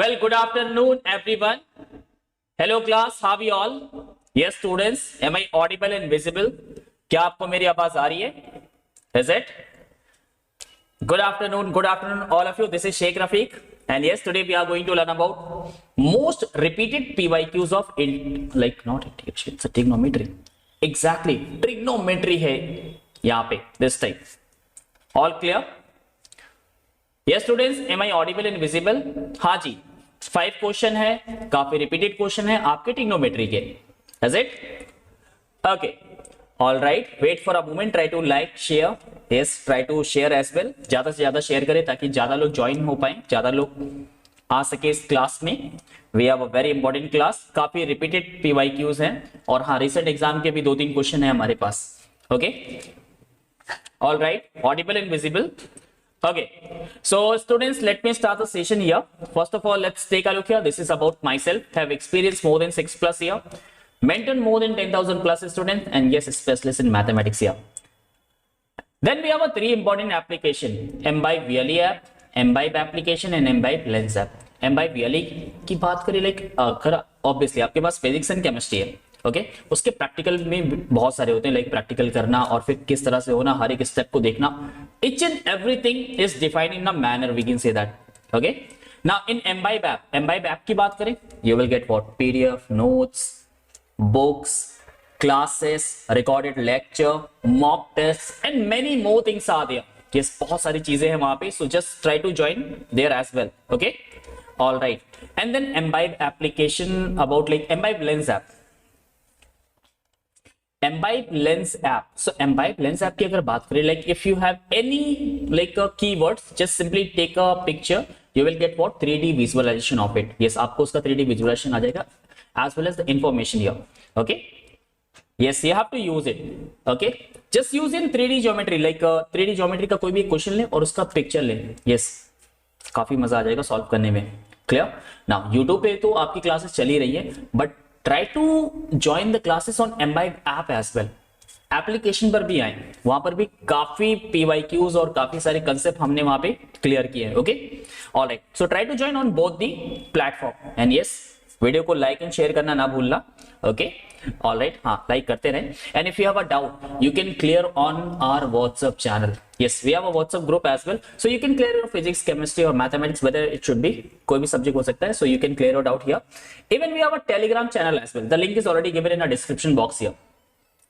Well, good afternoon, everyone. Hello, class. How are you all? Yes, students. Am I audible and visible? क्या आपको मेरी आवाज आ रही है? Is it? Good afternoon, all of you. This is Sheikh Rafiq, and yes, today we are going to learn about most repeated PYQs of not integration, it's a trigonometry. Exactly, trigonometry है यहाँ पे this time. All clear? Yes, students. Am I audible and visible? हाँ जी. 5 question है, काफी repeated question है आपके trigonometry के. Is it? Okay. All right. Wait for a moment. Try to like, share. Yes, try to share as well. ज्यादा से ज्यादा share करें ताकि ज्यादा लोग ज्वाइन हो पाए, ज्यादा लोग आ सके इस क्लास में. We have a very important class. काफी रिपीटेड PYQs हैं और हाँ रिसेंट एग्जाम के भी 2-3 क्वेश्चन है हमारे पास. Okay. All right. Audible and visible. Okay, so students, let me start the session here. First of all, let's take a look here. This is about myself. Have experienced more than 6+ year, mentored more than 10,000+ students, and yes, specialist in mathematics here. Then we have a 3 important application: Mbibe VLE app, Mbibe application, and Mbibe Lens app. Mbibe VLE की बात करें, obviously आपके पास physics and chemistry है. Okay उसके practical में बहुत सारे होते हैं, लाइक प्रैक्टिकल करना और फिर किस तरह से होना, हर एक स्टेप को देखना. Each and everything is defined in a manner, we can say that. Okay, now in Mbibe app की बात करें, you will get what? PDF, notes, books, classes, recorded lecture, mock tests, and many more things are there. Yes, बहुत सारी चीजें हैं वहां पे, so just try to join there as well. Okay, all right. And then Mbibe application, about like Mbibe Lens app. Mbibe Lens app. So Mbibe Lens app की अगर बात करें, like if you have any like keywords, just simply take a picture, you will get what? 3D visualization of it. Yes, आपको उसका 3D visualization आ जाएगा, as well as the information here. Okay. Yes, you have to use it. Okay. Just use in 3D geometry, like 3D geometry का कोई भी question ले और उसका picture ले. Yes, काफी मजा आ जाएगा सॉल्व करने में. Clear? Now YouTube पे तो आपकी क्लासेस चली रही है, but try to join the classes on Mbibe app as well. Application पर भी आए, वहां पर भी काफी PYQs और काफी सारे कंसेप्ट हमने वहां पे क्लियर किए हैं. Okay, alright. So try to join on both the platform and yes, video को लाइक एंड शेयर करना ना भूलना. Okay, alright. हाँ, लाइक करते रहें. And if you have a doubt, you can clear on our WhatsApp channel. Yes, we have a WhatsApp group as well, so you can clear your physics, chemistry or mathematics, whether it should be कोई भी subject हो सकता है, so you can clear it out here. Even we have a Telegram channel as well. The link is already given in a description box here.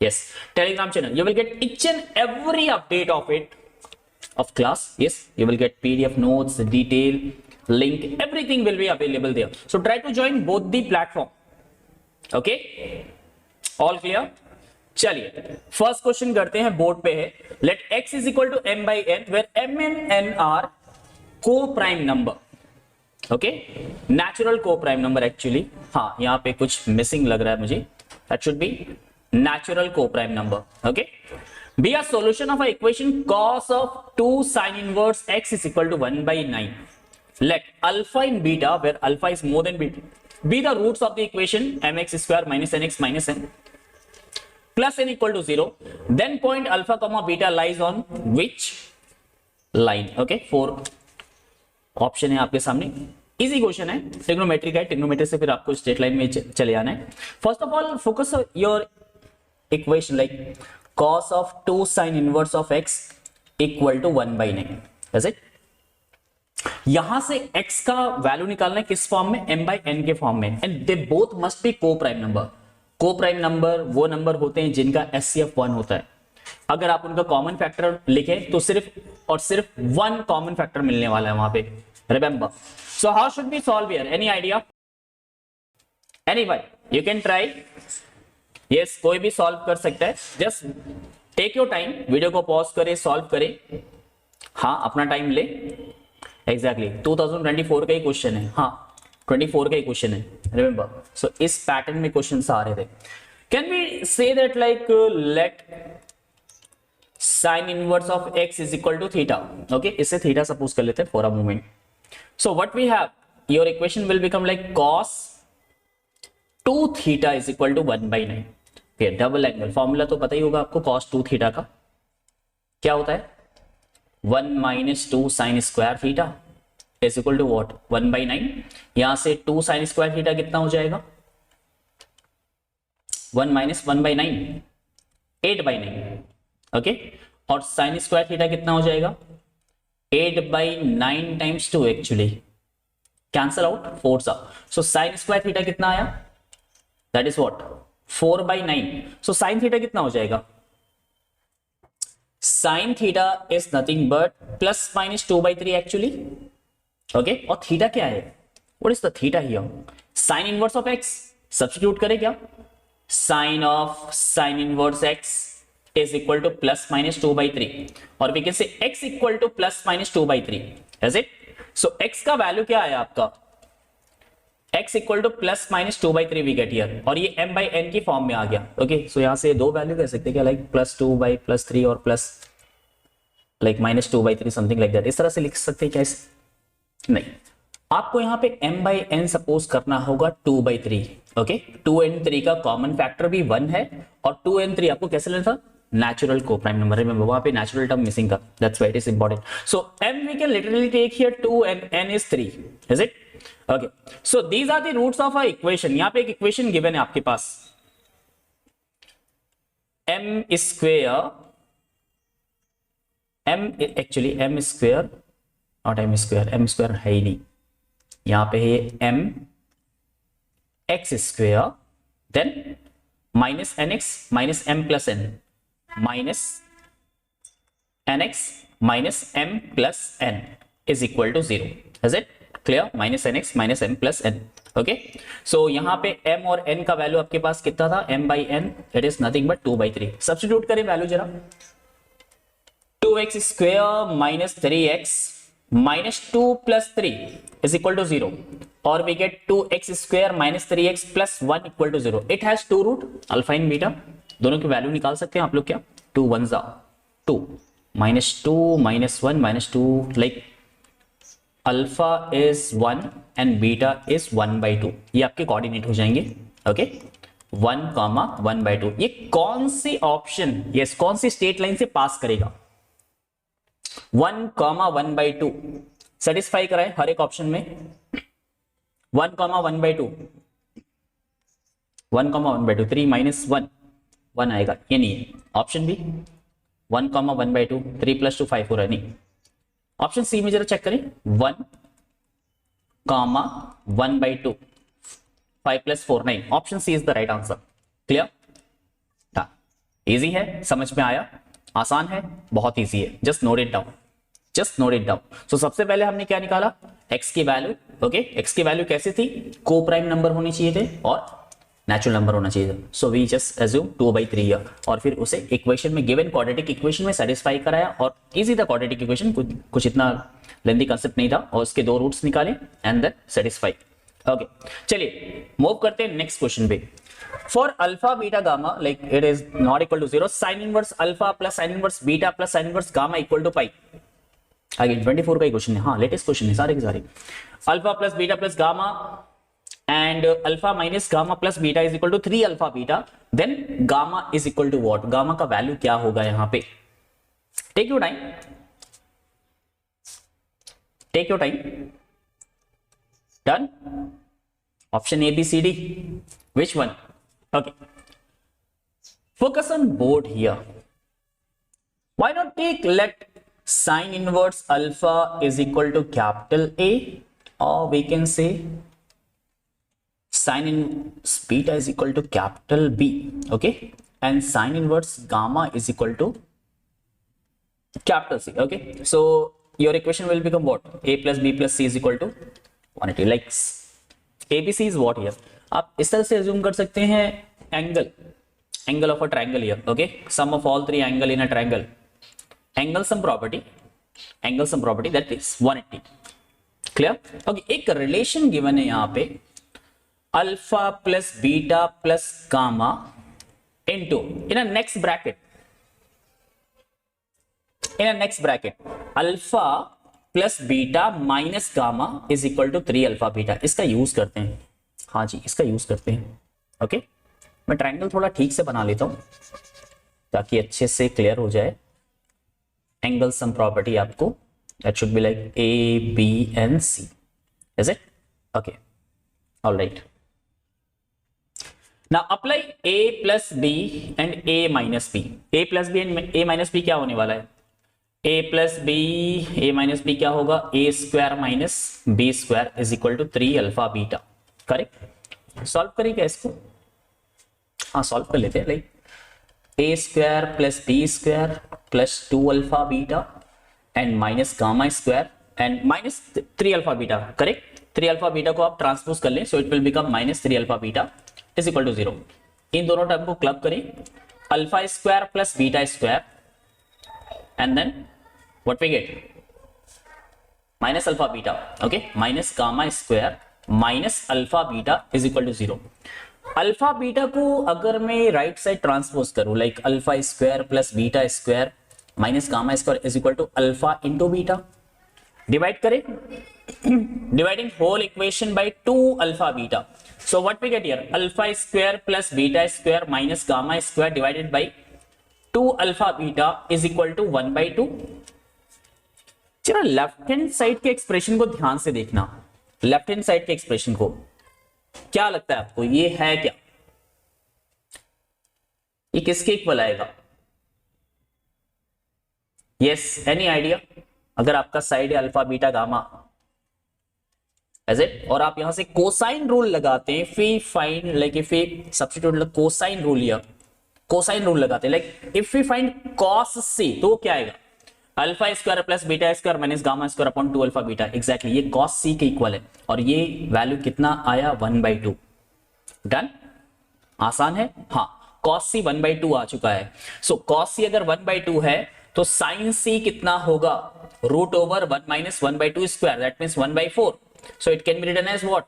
Yes, Telegram channel. You will get each and every update of it, of class. Yes, you will get PDF notes, detail, link, everything will be available there. So try to join both the platform. Okay, all clear? चलिए first question करते हैं, board पे है. Let x is equal to m by n where m and n are coprime number. Okay, natural coprime number actually. हाँ, यहाँ पे कुछ missing लग रहा है मुझे. That should be natural coprime number. Okay, be a solution of a equation cos of 2 sin inverse x is equal to 1/9. Let alpha in beta where alpha is more than beta be the roots of the equation mx square minus nx minus n plus n equal to 0, then point alpha comma beta lies on which line. Okay, 4 option है आपके सामने. Easy question है, trigonometry का है. Trigonometry से फिर आपको straight line में चले आना है. First of all focus your equation, like cos of 2 sin inverse of x equal to 1/9. Is it? यहां से x का वैल्यू निकालना है किस फॉर्म में? m by n के फॉर्म में. And they both must be को प्राइम नंबर. को प्राइम नंबर वो नंबर होते हैं जिनका SCF 1 होता है. अगर आप उनका कॉमन फैक्टर लिखें तो सिर्फ और सिर्फ 1 कॉमन फैक्टर मिलने वाला है वहां पे. Remember. So how should be solve here? Any idea? Anybody? You can try. Yes, कोई भी सॉल्व कर सकता है. Just take your time, video को पॉज करे, सॉल्व करे. हाँ, अपना टाइम ले. एग्जैक्टली 2024 का ही क्वेश्चन है. हाँ, 24 का ही क्वेश्चन है. रिमेंबर. सो इस पैटर्न में क्वेश्चंस आ रहे थे. Can we say that like let sine inverse of x is equal to theta. Okay, इससे थीटा सपोज कर लेते हैं for a moment. So what we have, your equation will become like cos 2 theta is equal to 1/9. Okay, double angle formula तो पता ही होगा आपको. cos 2 theta का क्या होता है? 1 - 2 sin square theta. Is equal to what 1/9। यहां से 2 साइन स्क्वायर थीटा कितना हो जाएगा 1 माइनस 1/9 8/9 ओके। और साइन स्क्वायर थीटा कितना हो जाएगा 8/9 टाइम्स 2 एक्चुअली कैंसल आउट 4 सा। सो साइन स्क्वायर थीटा कितना आया that is what 4/9। So sine theta कितना हो जाएगा sine theta is nothing but plus minus 2/3 actually okay. और थीटा क्या है what is the theta here sine inverse of x substitute करें क्या sine of sine inverse x is equal to plus minus 2/3 और we can say x equal to plus minus 2/3 is it। so x का value क्या है आपका x equal to plus minus 2/3 we get here और ये m by n की form में आ गया ओके। सो यहां से दो वैल्यू कह सकते हैं क्या लाइक +2/+3 और plus like -2/3 something like that इस तरह से लिख सकते हैं क्या इसे नहीं आपको यहां पे m by n सपोज करना होगा 2/3 ओके। 2 and 3 का कॉमन फैक्टर भी 1 है और 2 and 3 आपको कैसे लेना था नेचुरल को प्राइम नंबर में वहां पे नेचुरल टर्म मिसिंग था that's why it is important. So m we can literally take here 2 and n is 3 is it okay। so these are the roots of a equation। यहां पे एक equation given है आपके पास m square m actually m square not m square m square है ही नहीं यहां पे है m x square then minus nx minus m plus n minus nx minus m plus n is equal to 0 is it clear minus nx minus m plus n okay। so यहां पे m और n का value आपके पास कितना था m by n it is nothing but 2/3 substitute करें value जरा 2x square minus 3x minus 2 plus 3 is equal to 0 or we get 2x square minus 3x plus 1 equal to 0। it has two root alpha and beta दोनों की value निकाल सकते हैं आप लोग क्या 2 1 2 -2 -1 -2 like alpha is 1 and beta is 1/2 ये आपके कोऑर्डिनेट हो जाएंगे ओके 1,1/2 ये कौन सी ऑप्शन यस कौन सी स्ट्रेट लाइन से पास करेगा 1,1/2 सेटिस्फाई कराए हर एक ऑप्शन में 1,1/2 1,1/2 3 - 1 1 आएगा ये नहीं है ऑप्शन बी 1,1/2 3 + 2 5 हो रहा है नहीं ऑप्शन सी में जरा चेक करें 1,1/2 5 + 4 9 option C is the right answer clear था इजी है समझ में आया आसान है बहुत इजी है just note it down so सबसे पहले हमने क्या निकाला x की वैल्यू ओके x की वैल्यू कैसी थी को प्राइम नंबर होने चाहिए थे और नेचुरल नंबर होना चाहिए था सो वी जस्ट एज्यूम 2/3 और फिर उसे इक्वेशन में गिवन क्वाड्रेटिक इक्वेशन में सेटिस्फाई कराया और इजी था क्वाड्रेटिक इक्वेशन कुछ इतना लेंथी कंसेप्ट नहीं था और उसके दो रूट्स निकाले एंड देन सेटिस्फाई ओके। चलिए मूव करते हैं नेक्स्ट क्वेश्चन पे for alpha beta gamma like it is not equal to 0 sin inverse alpha plus sin inverse beta plus sin inverse gamma equal to pi again 24 का ही question है हाँ latest question है सारे के सारे alpha plus beta plus gamma and alpha minus gamma plus beta is equal to 3 alpha beta then gamma is equal to what gamma का value क्या होगा यहां पे take your time done option A B C D which one okay focus on board here why not take let sin inverse alpha is equal to capital A or we can say sin inverse beta is equal to capital B okay and sin inverse gamma is equal to capital C okay so your equation will become what A plus B plus C is equal to 180 like ABC is what here आप इस तरह से assume कर सकते हैं angle of a triangle here okay sum of all three angle in a triangle angle sum property that is 180 clear okay एक relation given है यहाँ पे alpha plus beta plus gamma into in a next bracket alpha plus beta minus gamma is equal to 3 alpha beta इसका use करते हैं हाँ जी इसका use करते हैं ओके मैं ट्रायंगल थोड़ा ठीक से बना लेता हूं ताकि अच्छे से क्लियर हो जाए एंगल सम प्रॉपर्टी आपको That should be like A, B, and C. Is it? Okay. All right. Now apply A plus B and A minus B. A plus B and A minus B क्या होने वाला है? A plus B, A minus B क्या होगा? A square minus B square is equal to 3 alpha beta. Correct? Solve करेंगे इसको? हाँ solve कर लेते हैं. Like A square plus B square plus 2 alpha beta and minus gamma square and minus 3 alpha beta. Correct? 3 alpha beta को आप transpose कर लें, so it will become minus 3 alpha beta is equal to 0. इन दोनों term को club करें, alpha square plus beta square and then what we get? Minus alpha beta. Okay, minus gamma square minus alpha beta is equal to 0. Alpha beta को अगर मैं right side transpose करूं, like alpha square plus beta square minus gamma square is equal to alpha into beta. Divide करें, dividing whole equation by 2 alpha beta. So what we get here? Alpha square plus beta square minus gamma square divided by 2 alpha beta is equal to 1/2. चलो left hand side के expression को ध्यान से देखना. Left hand side के expression को क्या लगता है आपको, ये है क्या? ये किसके इक्वल आएगा? Yes, any idea? अगर आपका साइड है alpha beta gamma, as it, और आप यहां से कोसाइन रूल लगाते हैं, फी find like if we substitute cosine rule या कोसाइन रूल लगाते हैं, like if we find cos C, तो क्या आएगा? Alpha square plus beta square minus gamma square upon 2 alpha beta. Exactly, ये कॉस सी के इक्वल है और ये वैल्यू कितना आया? 1/2. डन? आसान है. हाँ, कॉस सी 1/2 आ चुका है. सो कॉस सी अगर 1/2 है तो साइन सी कितना होगा? Root over 1 minus 1/2 square, that means 1/4. So it can be written as what?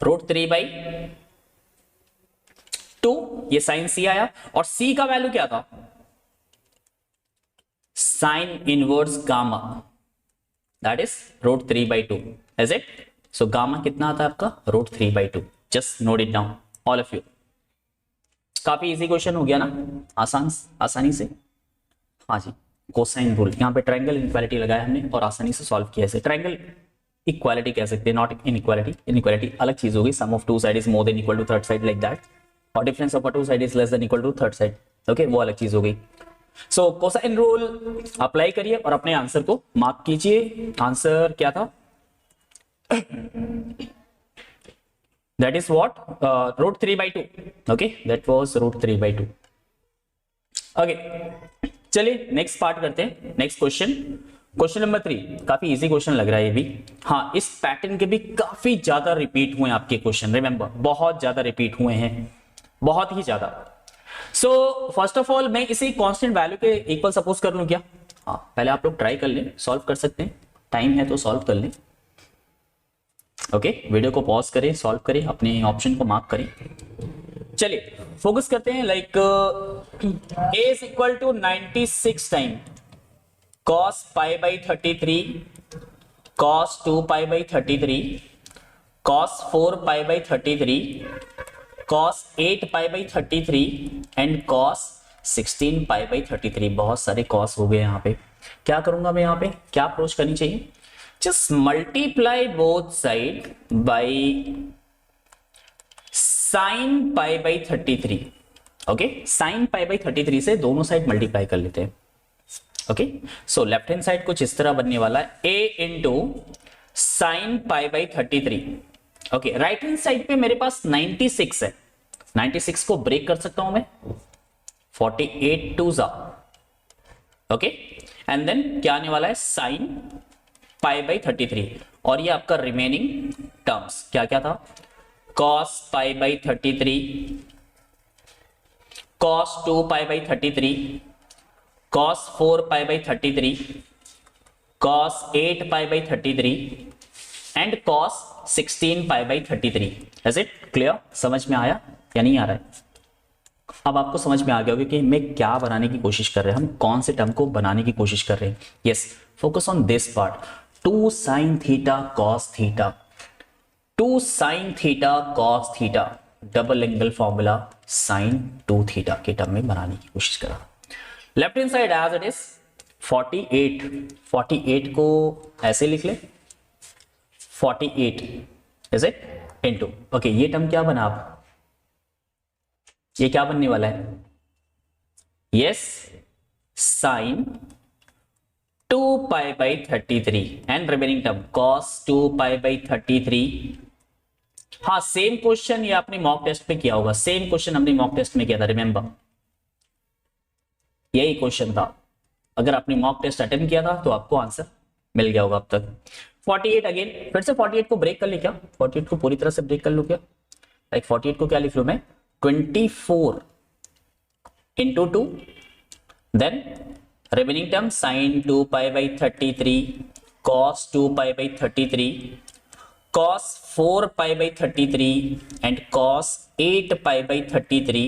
Root 3/2. ये साइन सी आया और सी का वैल्यू क्या था? Sine inverse gamma, that is root 3/2. Is it? So gamma कितना आता है आपका? Root 3/2. Just note it down all of you. काफी इजी क्वेश्चन हो गया ना, आसानी से. हाँ जी, कोसाइन रूल. यहाँ पे ट्रायंगल इनइक्वालिटी लगाया हमने और आसानी से सॉल्व किया. ऐसे ट्रायंगल इक्वालिटी कह सकते हैं, नॉट इनइक्वालिटी. इनइक्वालिटी अलग चीज होगी. Sum of two side is more than equal to third side, like that. और difference of two side is less than equal to third side. Okay, वो अलग चीज हो गई. सो कोसाइन रूल अप्लाई करिए और अपने आंसर को मार्क कीजिए. आंसर क्या था? That is what? Root 3/2. Okay, that was root 3/2. Okay, चलिए नेक्स्ट पार्ट करते हैं. Next question, question number 3. काफी इजी क्वेश्चन लग रहा है ये भी. हाँ, इस पैटर्न के भी काफी ज्यादा रिपीट हुए हैं आपके क्वेश्चन. रिमेंबर, बहुत ज्यादा रिपीट हुए हैं, बहुत ही ज्यादा. सो फर्स्ट ऑफ ऑल मैं इसे कांस्टेंट वैल्यू के इक्वल सपोज कर लूं क्या? हाँ, पहले आप लोग ट्राई कर लें, सॉल्व कर सकते हैं. टाइम है तो सॉल्व कर लें. ओके, वीडियो को पॉज करें, सॉल्व करें, अपने ऑप्शन को मार्क करें. चलिए फोकस करते हैं. Like a is equal to 96 time cos π/33, cos 2π/33, cos 4π/33, cos 8π/33 and cos 16π/33. बहुत सारे cos हो गए यहाँ पे. क्या करूंगा मैं यहाँ पे? क्या अप्रोच करनी चाहिए? Just multiply both side by sin π/33. Okay, sin π/33 से दोनों साइड मल्टीप्लाई कर लेते हैं. Okay, so left hand side कुछ इस तरह बनने वाला है, a into sine π/33. Okay, right hand side पे मेरे पास 96 है. 96 को ब्रेक कर सकता हूं मैं, 48 2 जा. ओके, एंड देन क्या आने वाला है? साइन π/33. और ये आपका रिमेनिंग टर्म्स क्या क्या था? cos π/33, cos 2π/33, cos 4π/33, cos 8π/33 and cos 16π/33. Is it clear? समझ में आया या नहीं आ रहा है? अब आपको समझ में आ गया होगा कि मैं क्या बनाने की कोशिश कर रहे हैं, हम कौन से टर्म को बनाने की कोशिश कर रहे हैं. Yes, focus on this part. 2 sin theta cos theta, 2 sin theta cos theta, double angle formula sin 2 theta के टर्म में बनाने की कोशिश करा. Left hand side as it is 48 को ऐसे लिख ले, 48 इज इट इनटू, ओके ये टर्म क्या बना आप, ये क्या बनने वाला है, yes sine 2 pi by 33 and remaining term cos 2 pi by 33। हाँ सेम क्वेश्चन ये आपने मॉक टेस्ट में किया होगा, सेम क्वेश्चन हमने मॉक टेस्ट में किया था, रिमेंबर यही क्वेश्चन था। अगर आपने मॉक टेस्ट अटेम्प्ट किया था तो आपको आंसर मिल गया होगा अब तक। 48 अगेन फिर से 48 को ब्रेक कर ले क्या, 48 को पूरी तरह से ब्रेक कर लो क्या, लाइक 48 को क्या लिख लूं मैं, 24 into 2, then remaining term sine 2 pi by 33 cos 2 pi by 33 cos 4 pi by 33 and cos 8 pi by 33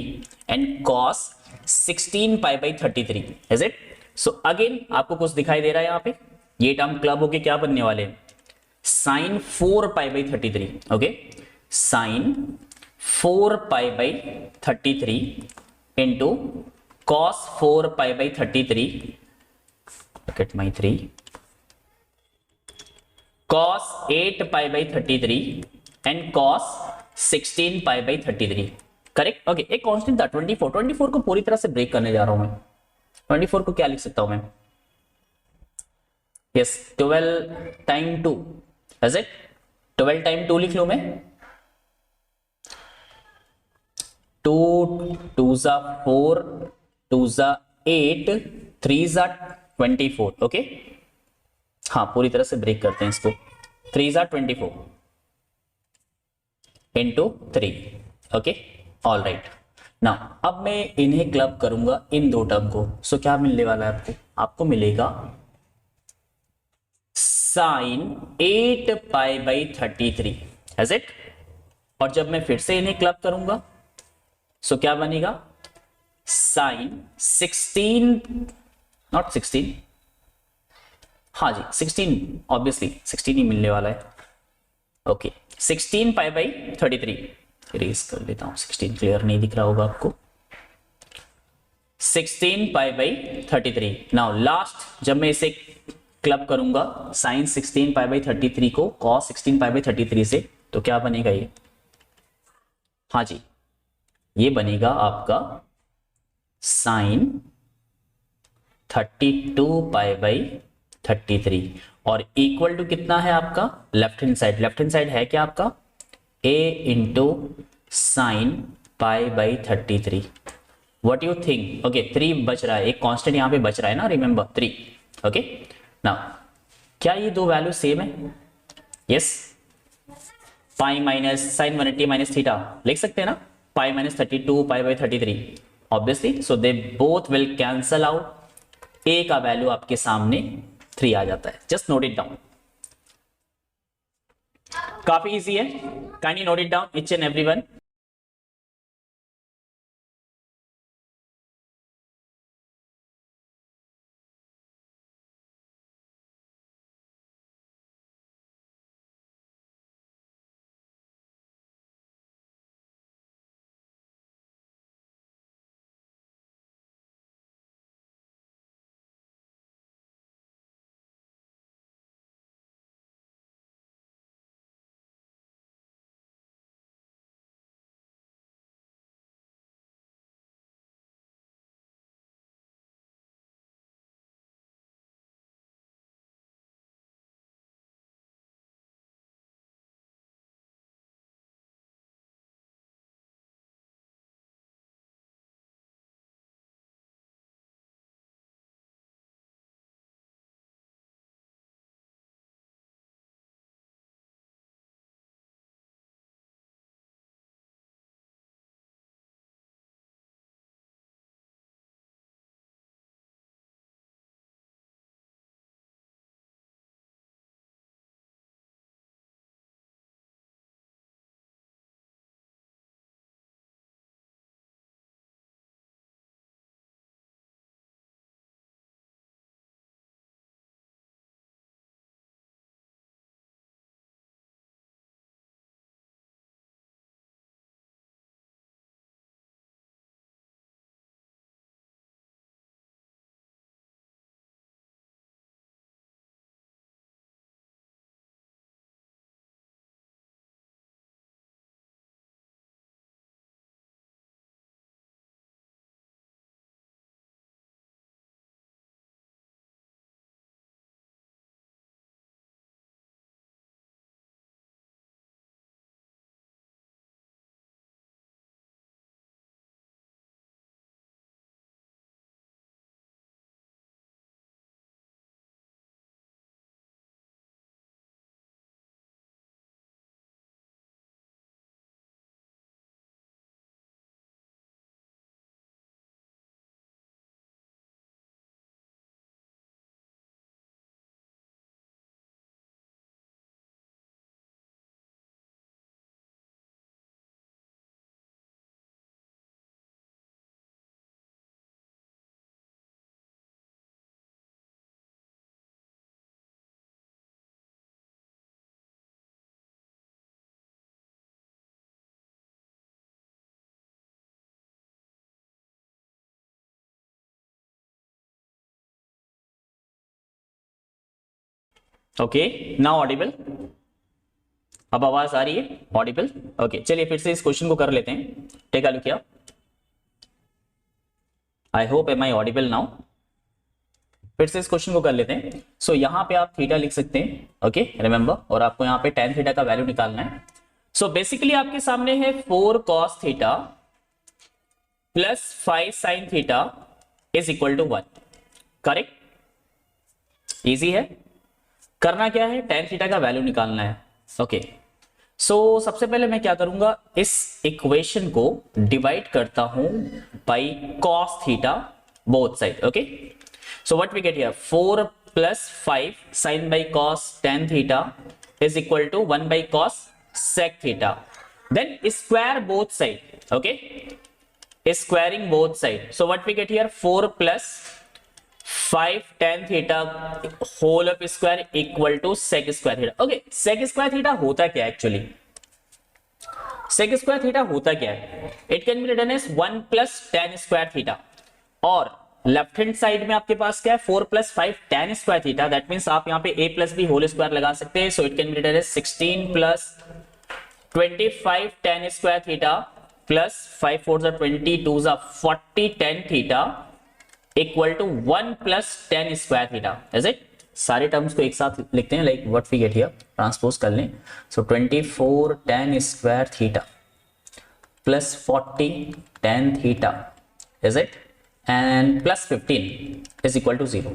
and cos 16 pi by 33 is it? So again आपको कुछ दिखाई दे रहा है यहाँ पे, ये टर्म क्लब होके क्या बनने वाले हैं, sine 4 pi by 33, okay sine 4 pi by 33 into cos 4 pi by 33, look at my 3, cos 8 pi by 33 and cos 16 pi by 33, correct, okay एक कांस्टेंट था 24 को पूरी तरह से ब्रेक करने जा रहा हूं मैं। 24 को क्या लिख सकता हूं मैं, yes 12 time 2 is it, 12 time 2 लिख लूं मैं, 2 2 जा 4 2 जा 8 3 जा 24, ओके हाँ पूरी तरह से ब्रेक करते हैं इसको, 3 जा 24 इंटू 3, ओके ऑल राइट। ना अब मैं इन्हें क्लब करूंगा इन दो टर्म को, सो क्या मिलने वाला है आपको, आपको मिलेगा sine 8 pi by 33 as it, और जब मैं फिर से इन्हें क्लब करूंगा सो क्या बनेगा, साइन 16 नॉट 16, हाँ जी 16 ऑब्वियसली 16 ही मिलने वाला है, ओके 16 पाई बाई 33 इरेज कर लेता हूं, 16 क्लियर नहीं दिख रहा होगा आपको, 16 पाई बाई 33। नाउ लास्ट जब मैं इसे क्लब करूंगा साइन 16 पाई बाई 33 को कॉस 16 पाई बाई 33 से, तो क्या बनेगा ये, हाँ जी ये बनेगा आपका साइन 32 पाई बाई 33 और इक्वल टू कितना है आपका, left hand side, left hand side है क्या आपका a into sine pi by 33, what you think, okay 3 बच रहा है, एक कांस्टेंट यहां पे बच रहा है ना, रिमेंबर 3, ओके नाउ क्या ये दो वैल्यू सेम है, yes pi minus sine 180 minus theta लिख सकते हैं ना, pi minus 32 pi by 33 obviously, so they both will cancel out, a का वैल्यू आपके सामने 3 आ जाता है, जस्ट नोट इट डाउन, काफी इजी है, kindly note it down each and everyone. Okay, now audible, अब आवाज आ रही है, ऑडिबल। ओके, चलिए फिर से इस क्वेश्चन को कर लेते हैं। Take a look here, I hope am I audible now. फिर से इस क्वेश्चन को कर लेते हैं। सो यहाँ पे आप थीटा लिख सकते हैं, ओके रिमेंबर, और आपको यहाँ पे tan थीटा का वैल्यू निकालना है। सो बेसिकली आपके सामने है 4 cos theta plus 5 sin theta is equal to 1, correct? Easy है। करना क्या है, tan थीटा का वैल्यू निकालना है। ओके, सो सबसे पहले मैं क्या करूंगा, इस इक्वेशन को डिवाइड करता हूं by cos theta both side. Okay, so what we get here, 4 plus 5 sin by cos tan theta is equal to 1 by cos sec theta. Then square both side, okay, squaring both side. So what we get here, 4 plus 5 tan theta whole of square equal to sec square theta. Okay, sec square theta होता क्या actually? sec square theta होता क्या है? It can be written as 1 plus tan square theta, और left hand side में आपके पास क्या है, 4 प्लस 5 tan square theta, that means आप यहाँ पे a plus B whole square लगा सकते हैं। So it can be written as 16 plus 25 tan square theta plus 5 4 जा 20 2 जा 40 tan theta equal to 1 plus tan square theta. Is it? सारे terms को एक साथ लिखते हैं, like what we get here, transpose कर लें। सो 24 tan square theta plus 40 tan theta, is it, and plus 15 is equal to 0.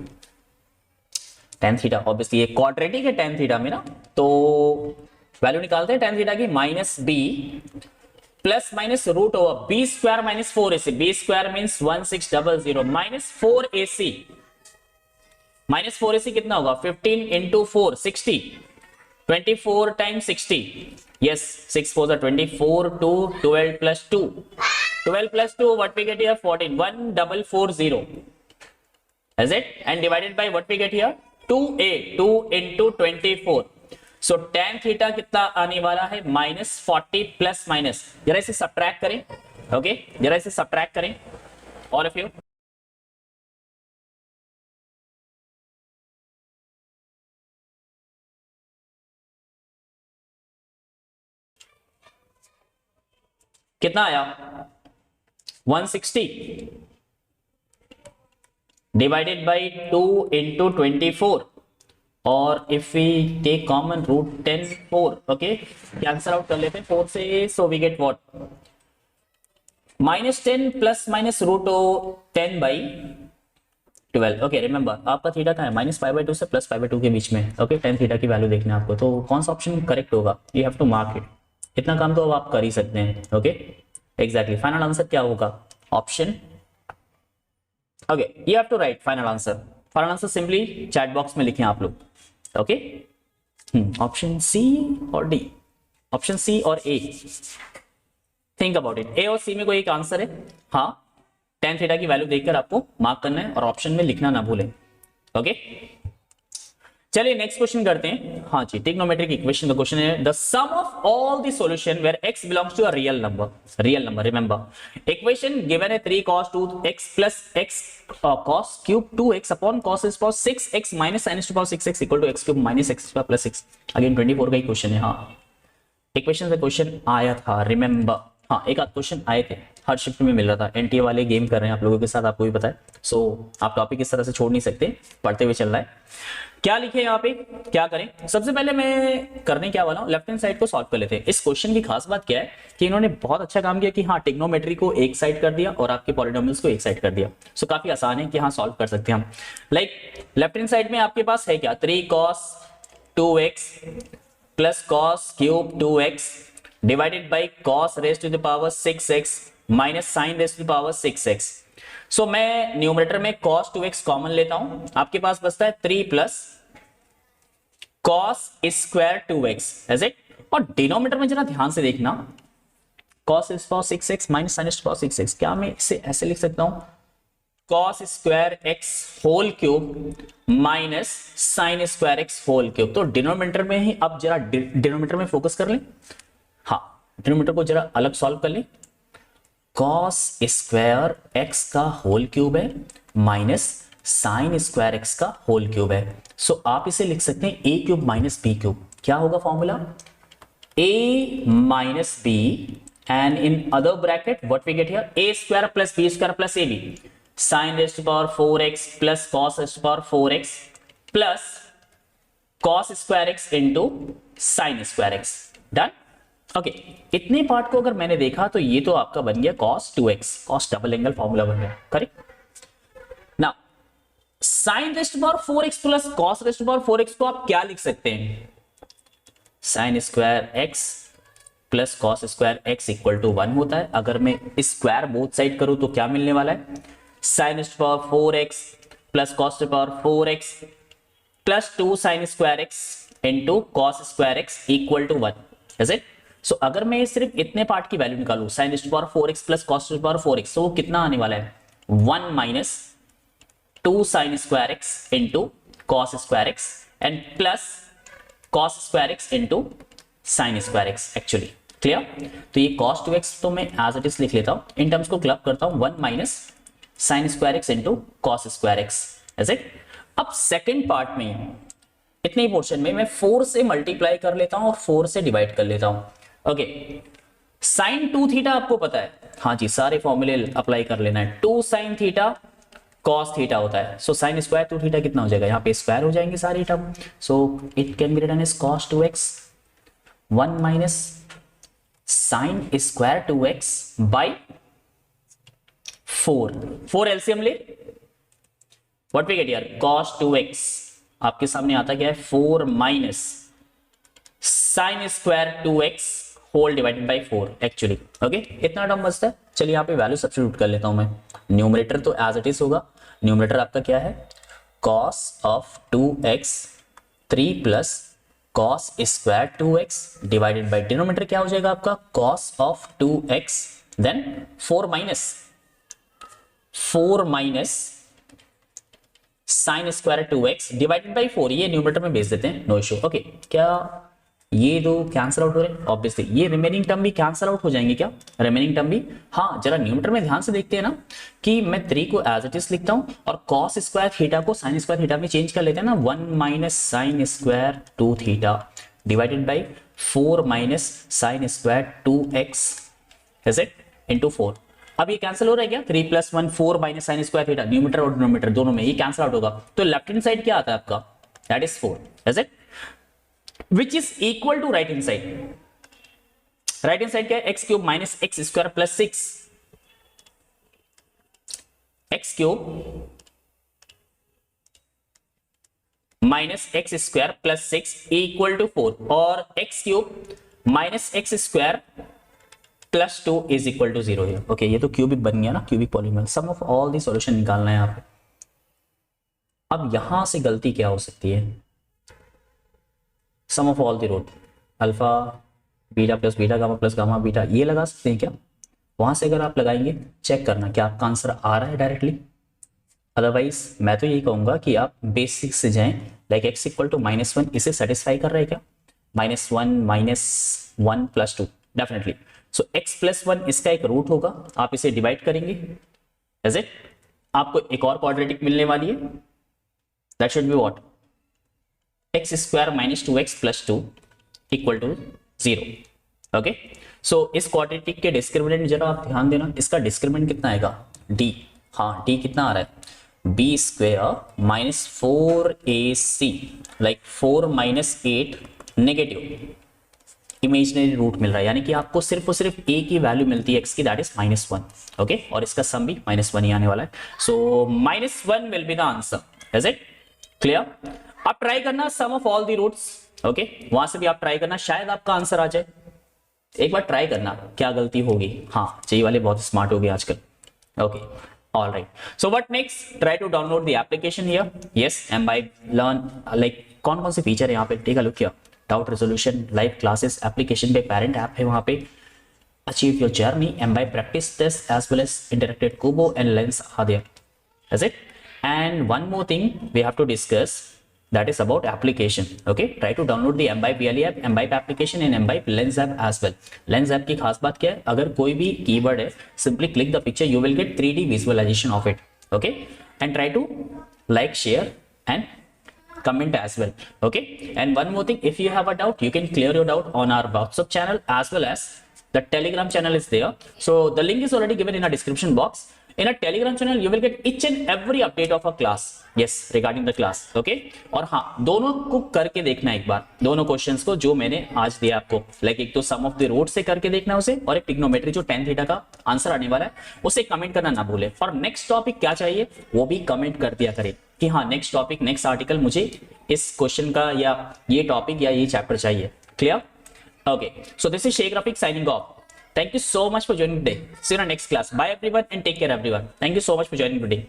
tan theta obviously ये क्वाड्रेटिक है tan थीटा में ना, तो वैल्यू निकालते हैं tan थीटा की, minus B plus minus root over B square minus 4ac, B square means 1600 minus 4ac, minus 4ac कितना होगा, 15 into 4 60, 24 times 60, yes 6 4 24 2 12 plus 2, 12 plus 2 what we get here, 14, 1440, is it, and divided by what we get here, 2a, 2 into 24. so tan theta कितना आने वाला है, minus 40 plus minus, जरा इसे subtract करें। Okay, जरा इसे सब्ट्रैक्ट करें ऑल ऑफ यू। कितना आया, 160 डिवाइडेड बाई 2 इंटू 24, और if we take common root 10 4, okay cancel out कर लेते हैं 4 से, so we get what, minus 10 plus minus root 10 by 12। Okay remember, आपका थीटा का है माइनस 5/2 से प्लस 5/2 के बीच में। ओके, tan थीटा की वैल्यू देखना है आपको, तो कौन सा ऑप्शन करेक्ट होगा, you have to mark it. इतना काम तो अब आप कर ही सकते हैं। ओके एग्जैक्टली, फाइनल आंसर क्या होगा, option, okay you have to write final answer. Final answer simply chat box में लिखें आप लोग। ओके, ऑप्शन सी और डी, ऑप्शन सी और ए, थिंक अबाउट इट, ए और सी में कोई एक आंसर है। हाँ, tan थीटा की वैल्यू देखकर आपको मार्क करना है और ऑप्शन में लिखना ना भूलें। ओके, चलिए नेक्स्ट क्वेश्चन करते हैं। हाँ जी, ट्रिग्नोमेट्रिक इक्वेशन का क्वेश्चन है, the sum of all the solution where x belongs to a real number, real number, remember equation given है 3 cos 2x plus x cos cube 2x upon cos is power 6x minus sin is to power 6x equal to x cube minus x square plus 6। Again 24 का ही question है। हाँ, equation से question आया था, remember. हाँ, एक आध question आए थे, हर शिफ्ट में मिल रहा था, एनटीए वाले गेम कर रहे हैं आप लोगों के साथ, आपको भी पता है। सो आप टॉपिक इस तरह से छोड़ नहीं सकते, पढ़ते हुए चल रहा है। क्या लिखे यहाँ पे, क्या करें, सबसे पहले मैं करने क्या वाला हूँ, लेफ्ट हैंड साइड को सॉल्व कर लेते हैं। इस क्वेश्चन की खास बात क्या है कि इन्होंने बहुत अच्छा काम किया कि हाँ ट्रिग्नोमेट्री को एक साइड कर दिया और आपके पॉलिनोमियल्स को एक साइड कर दिया। सो काफी आसान है कि हाँ सॉल्व कर सकते हैं हम। लाइक लेफ्ट हैंड साइड में आपके पास है क्या, 3 cos 2x plus cos cube 2x divided by cos raise to the power 6x minus sin raise to the power 6x। So मैं न्यूमरेटर में cos 2x कॉमन लेता हूं, आपके पास बचता है 3 plus cos square 2x, is it, और denominator में जरा ध्यान से देखना, cos is power 6x minus sin is power 6x, क्या मैं इसे ऐसे लिख सकता हूं, cos square x whole cube minus sin square x whole cube. तो डिनोमिनेटर में ही अब जरा डिनोमिनेटर में फोकस कर लें। हाँ, डिनोमिनेटर को जरा अलग सॉल्व कर लें, cos स्क्वायर x का होल क्यूब है माइनस साइन स्क्वायर एक्स का होल क्यूब है। सो आप इसे लिख सकते हैं ए क्यूब माइनस बी क्यूब। क्या होगा formula? a minus b and in other bracket what we get here, a square plus b square plus ab, sin raised to power 4x plus cos raised to power 4x plus cos square x into sin square x। Done. Okay, इतने part को अगर मैंने देखा तो ये तो आपका बन गया cos 2x, cos double angle formula बन गया, correct. Now sin raised to power 4x plus cos raised to power 4x को आप क्या लिख सकते हैं? Sine square x plus cos square x equal to 1 होता है। अगर मैं स्क्वायर बोथ साइड करूं तो क्या मिलने वाला है? Sine to power 4x plus cos to power 4x plus 2 sine square x into cos square x equal to 1, is it? So अगर मैं सिर्फ इतने पार्ट की वैल्यू निकालूं, sine to power 4x plus cos to power 4x, तो वो कितना आने वाला है? 1 minus 2 sine square x into cos square x and plus cos square x into sine square x. Actually clear? तो ये cos 2x तो मैं एज इट इज लिख लेता हूं, इन टर्म्स को क्लब करता हूं, 1 minus sine square x into cos square x, is it? अब सेकेंड पार्ट में इतने ही पोर्शन में मैं 4 से मल्टीप्लाई कर लेता हूं और 4 से डिवाइड कर लेता हूं। ओके, साइन 2 थीटा आपको पता है, हाँ जी, सारे फॉर्मूले अप्लाई कर लेना है। 2 साइन थीटा cos थीटा होता है, सो साइन स्क्वायर 2 थीटा कितना हो जाएगा? यहाँ पे स्क्वायर हो जाएंगे सारे term, so it can be written as cos 2x 1 minus sine square 2x by 4 LCM ले, what we get here? cos 2x आपके सामने आता क्या है? 4 minus sine square 2x whole divided by 4 actually. Okay, इतना टर्म बचता है। चलिए यहाँ पे वैल्यू सब्स्टिट्यूट कर लेता हूं मैं। न्यूमरेटर तो एज इट इज होगा, न्यूमरेटर आपका क्या है? cos of 2x 3 plus cos square 2x divided by denominator क्या हो जाएगा आपका? cos of 2x then 4 minus sine square 2x divided by 4, ये न्यूमरेटर में भेज देते हैं, नो इशू। ओके, क्या ये दो कैंसिल आउट हो रहे हैं? ऑब्वियसली ये रिमेनिंग टर्म भी कैंसिल आउट हो जाएंगे क्या? रिमेनिंग टर्म भी, हाँ, जरा न्यूमरेटर में ध्यान से देखते हैं ना कि मैं 3 को एज इट इज लिखता हूं और cos स्क्वायर थीटा को साइन स्क्वायर थीटा में चेंज कर लेते हैं ना, 1 minus sine square 2 theta divided by 4 minus sine square 2x, is it? Into 4। अब ये कैंसिल हो रहा है क्या? 3 plus 1 4 minus sine square theta, numerator और डिनोमिनेटर दोनों में ये कैंसिल आउट होगा, तो लेफ्ट हैंड साइड क्या आता है आपका? That is 4, is it? Which is equal to right hand side. Right hand side क्या है? x cube minus x square plus 6, x cube minus x square plus 6 equal to 4 और x cube minus x square plus 2 is equal to 0 है। Okay, ये तो cubic बन गया ना, cubic polynomial. Sum of all the solution निकालना है यहाँ पे। अब यहां से गलती क्या हो सकती है? Sum of all the root alpha beta plus beta gamma plus gamma beta, ये लगा सकते हैं क्या? वहां से अगर आप लगाएंगे, चेक करना क्या आपका आंसर आ रहा है डायरेक्टली। अदरवाइज मैं तो यही कहूंगा कि आप बेसिक से जाएं, लाइक x इक्वल टू -1, इसे सेटिस्फाई कर रहा है क्या? -1 प्लस 2 डेफिनेटली। सो x प्लस 1 इसका एक रूट होगा, आप इसे डिवाइड करेंगे, इज इट? आपको एक और क्वाड्रेटिक मिलने वाली है, that should be what? x square minus 2x plus 2 equal to 0। Okay, so इस क्वाड्रेटिक के डिस्क्रिमिनेंट जरा आप ध्यान देना, इसका डिस्क्रिमिनेंट कितना आएगा? d। हाँ, d कितना आ रहा है? b square minus 4ac, like 4 minus 8 negative imaginary root मिल रहा है, यानी कि आपको सिर्फ और सिर्फ a की वैल्यू मिलती है x की, दैट इज -1। ओके, और इसका सम भी -1 ही आने वाला है, so -1 will be the answer, is it clear? आप ट्राई करना sum of all the roots, okay, वहां से भी आप ट्राई करना, शायद आपका आंसर आ जाए। एक बार ट्राई करना, क्या गलती होगी। हाँ, ये वाले बहुत स्मार्ट हो गए आजकल। Okay, all right, so what next? Try to download the application here. Yes, Embibe learn, like कौन कौन से फीचर है यहाँ पे, take a look here. Doubt resolution, live classes, application पे पेरेंट ऐप है वहां पे, achieve your journey, Embibe practice test as well as interacted कुबो and lens are there, is it? And one more thing we have to discuss, that is about application. Okay, try to download the Mbibe VLE app, Mbibe application and Mbibe Lens app as well. Lens app की खास बात क्या है? अगर कोई भी keyword है, simply click the picture, you will get 3D visualization of it. Okay, and try to like, share and comment as well. Okay, and one more thing, if you have a doubt, you can clear your doubt on our WhatsApp channel as well as the Telegram channel is there. So the link is already given in our description box. In a Telegram channel you will get each and every update of a class, yes, regarding the class. Okay, और हाँ, दोनों को करके देखना एक बार, दोनों questions को जो मैंने आज दिया आपको, लाइक एक तो सम ऑफ द रूट से करके देखना उसे, और एक ट्रिग्नोमेट्री जो tan थीटा का आंसर आने वाला है उसे कमेंट करना ना भूले। और नेक्स्ट टॉपिक क्या चाहिए वो भी कमेंट कर दिया करें कि हाँ नेक्स्ट टॉपिक, नेक्स्ट आर्टिकल मुझे इस क्वेश्चन का या ये टॉपिक या ये चैप्टर चाहिए। Clear? Okay, so this is Sheikh Rafiq signing off. Thank you so much for joining today. See you in our next class. Bye everyone and take care everyone. Thank you so much for joining today.